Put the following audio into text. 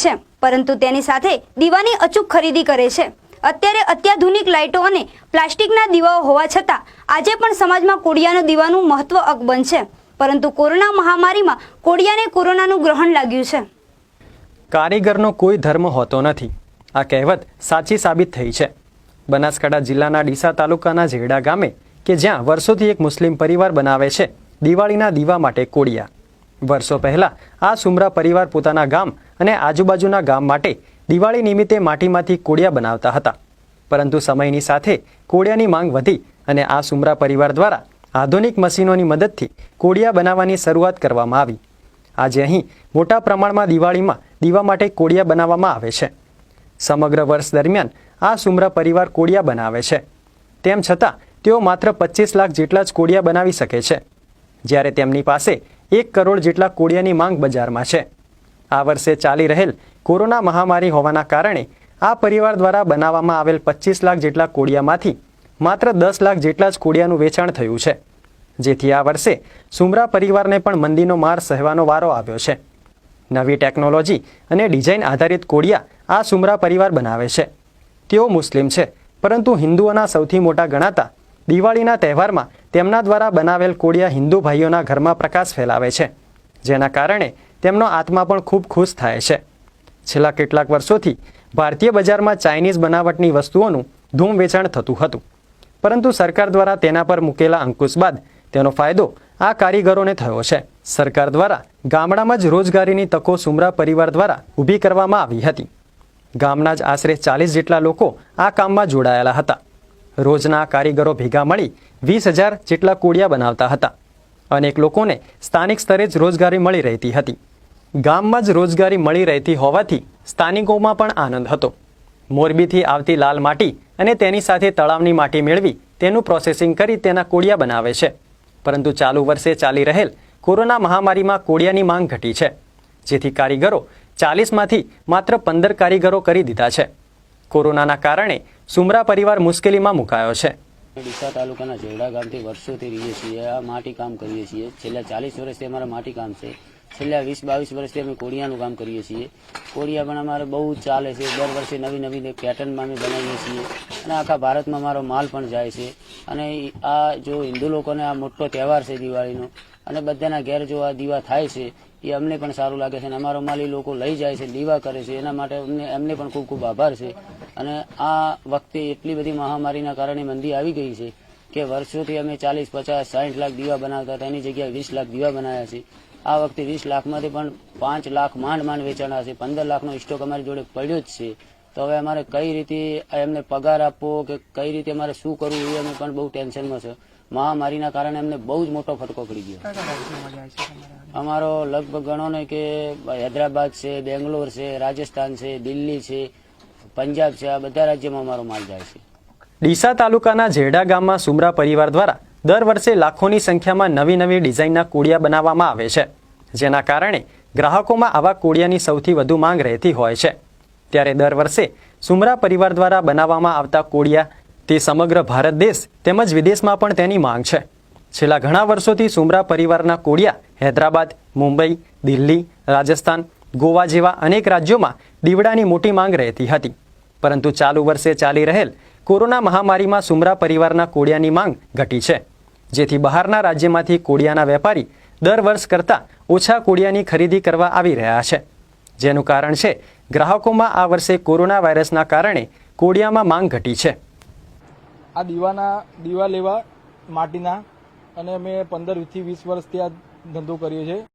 છે, પરંતુ તેની સાથે દીવાની અચૂક ખરીદી કરે છે। અત્યારે અત્યાધુનિક લાઇટો અને પ્લાસ્ટિકના દીવાઓ હોવા છતાં આજે પણ સમાજમાં કોડિયાનું દીવાનું મહત્વ અકબંધ છે, પરંતુ કોરોના મહામારીમાં કોડિયાને કોરોનાનું ગ્રહણ લાગ્યું છે। કારીગરનો કોઈ ધર્મ હોતો નથી, આ કહેવત સાચી સાબિત થઈ છે। બનાસકાંઠા જિલ્લાના ડીસા તાલુકાના ઝેરડા ગામે કે જ્યાં વર્ષોથી એક મુસ્લિમ પરિવાર બનાવે છે દિવાળીના દીવા માટે કોડિયા। વર્ષો પહેલા આ સુમરા પરિવાર પોતાના ગામ અને આજુબાજુના ગામ માટે દિવાળી નિમિત્તે માટીમાંથી કોડિયા બનાવતા હતા, પરંતુ સમયની સાથે કોડિયાની માંગ વધી અને આ સુમરા પરિવાર દ્વારા આધુનિક મશીનોની મદદથી કોડિયા બનાવવાની શરૂઆત કરવામાં આવી। આજે અહીં મોટા પ્રમાણમાં દિવાળીમાં દીવા માટે કોડિયા બનાવવામાં આવે છે। સમગ્ર વર્ષ દરમિયાન આ સુમરા પરિવાર કોડિયા બનાવે છે, તેમ છતાં તેઓ માત્ર 25 લાખ જેટલા જ કોડિયા બનાવી શકે છે, જ્યારે તેમની પાસે 1 કરોડ જેટલા કોડિયાની માંગ બજારમાં છે। આ વર્ષે ચાલી રહેલ કોરોના મહામારી હોવાના કારણે આ પરિવાર દ્વારા બનાવવામાં આવેલ 25 લાખ જેટલા કોડિયામાંથી માત્ર 10 લાખ જેટલા જ કોડિયાનું વેચાણ થયું છે, જેથી આ વર્ષે સુમરા પરિવારને પણ મંદીનો માર સહેવાનો વારો આવ્યો છે। નવી ટેકનોલોજી અને ડિઝાઇન આધારિત કોડિયા આ સુમરા પરિવાર બનાવે છે। તેઓ મુસ્લિમ છે, પરંતુ હિન્દુઓના સૌથી મોટા ગણાતા દિવાળીના તહેવારમાં તેમના દ્વારા બનાવેલ કોડિયા હિન્દુ ભાઈઓના ઘરમાં પ્રકાશ ફેલાવે છે, જેના કારણે તેમનો આત્મા પણ ખૂબ ખુશ થાય છે। છેલ્લા કેટલાક વર્ષોથી ભારતીય બજારમાં ચાઇનીઝ બનાવટની વસ્તુઓનું ધૂમ વેચાણ થતું હતું, પરંતુ સરકાર દ્વારા તેના પર મૂકેલા અંકુશ બાદ તેનો ફાયદો આ કારીગરોને થયો છે। સરકાર દ્વારા ગામડામાં જ રોજગારીની તકો સુમરા પરિવાર દ્વારા ઊભી કરવામાં આવી હતી। ગામના જ આશરે 40 જેટલા લોકો આ કામમાં જોડાયેલા હતા। રોજના કારીગરો ભેગા મળી 20,000 જેટલા કોડિયા બનાવતા હતા। અનેક લોકોને સ્થાનિક સ્તરે જ રોજગારી મળી રહેતી હતી। ગામમાં જ રોજગારી મળી રહેતી હોવાથી સ્થાનિકોમાં પણ આનંદ હતો। મોરબીથી આવતી લાલ માટી અને તેની સાથે તળાવની માટી મેળવી તેનું પ્રોસેસિંગ કરી તેના કોડિયા બનાવે છે, પરંતુ ચાલુ વર્ષે ચાલી રહેલ કોરોના મહામારીમાં કોડિયાની માંગ ઘટી છે, જેથી કારીગરો 40માંથી માત્ર 15 કારીગરો કરી દીધા છે। કોરોનાના કારણે સુમરા પરિવાર મુશ્કેલીમાં મુકાયો છે। ડીસા તાલુકાના ઝેરડા ગામથી વર્ષોથી રહીએ છીએ, આ માટી કામ કરીએ છીએ। છેલ્લા 40 વર્ષથી અમારા માટી કામ છે। છેલ્લા 20-22 વર્ષથી અમે કોડિયાનું કામ કરીએ છીએ। કોડિયા પણ અમારે બહુ ચાલે છે। દર વર્ષે નવી નવી પેટર્નમાં અમે બનાવીએ છીએ અને આખા ભારતમાં અમારો માલ પણ જાય છે। અને આ જો હિન્દુ લોકોને આ મોટો તહેવાર છે દિવાળીનો, અને બધાના ઘેર જો આ દીવા થાય છે એ અમને પણ સારું લાગે છે અને અમારો માલ એ લોકો લઈ જાય છે, દીવા કરે છે, એના માટે એમને પણ ખૂબ ખૂબ આભાર છે। અને આ વખતે એટલી બધી મહામારીના કારણે મંદી આવી ગઈ છે કે વર્ષોથી અમે 40, 50, 60 લાખ દીવા બનાવતા હતા, એની જગ્યાએ 20 લાખ દીવા બનાવ્યા છે। આ વખતે 20 લાખમાંથી પણ 5 લાખ માંડ વેચાણા છે। 15 લાખનો સ્ટોક અમારી જોડે પડ્યો જ છે। તો હવે અમારે કઈ રીતે એમને પગાર આપવો કે કઈ રીતે અમારે શું કરવું એ અમે પણ બહુ ટેન્શનમાં છે। મહામારીના કારણે અમને બહુ જ મોટો ફટકો પડી ગયો। અમારો લગભગ ગણો ને કે હૈદરાબાદ છે, બેંગ્લોર છે, રાજસ્થાન છે, દિલ્હી છે, પંજાબ છે, આ બધા રાજ્યમાં અમારો માલ જાય છે। ડીસા તાલુકાના ઝેરડા ગામમાં સુમરા પરિવાર દ્વારા દર વર્ષે લાખોની સંખ્યામાં નવી નવી ડિઝાઇનના કોડિયા બનાવવામાં આવે છે, જેના કારણે ગ્રાહકોમાં આવા કોડિયાની સૌથી વધુ માંગ રહેતી હોય છે। ત્યારે દર વર્ષે સુમરા પરિવાર દ્વારા બનાવવામાં આવતા કોડિયા તે સમગ્ર ભારત દેશ તેમજ વિદેશમાં પણ તેની માંગ છે। છેલ્લા ઘણા વર્ષોથી સુમરા પરિવારના કોડિયા હૈદરાબાદ, મુંબઈ, દિલ્હી, રાજસ્થાન, ગોવા જેવા અનેક રાજ્યોમાં દીવડાની મોટી માંગ રહેતી હતી, પરંતુ ચાલુ વર્ષે ચાલી રહેલ કોરોના મહામારીમાં સુમરા પરિવારના કોડિયાની માંગ ઘટી છે, જેથી બહારના રાજ્યમાંથી કોડિયાના વેપારી દર વર્ષ કરતાં ઓછા કોડિયાની ખરીદી કરવા આવી રહ્યા છે, જેનું કારણ છે ગ્રાહકોમાં આ વર્ષે કોરોના વાયરસના કારણે કોડિયામાં માંગ ઘટી છે। આ દીવા લેવા માટીના અને અમે 15 થી 20 વર્ષથી આ ધંધો કરીએ છીએ।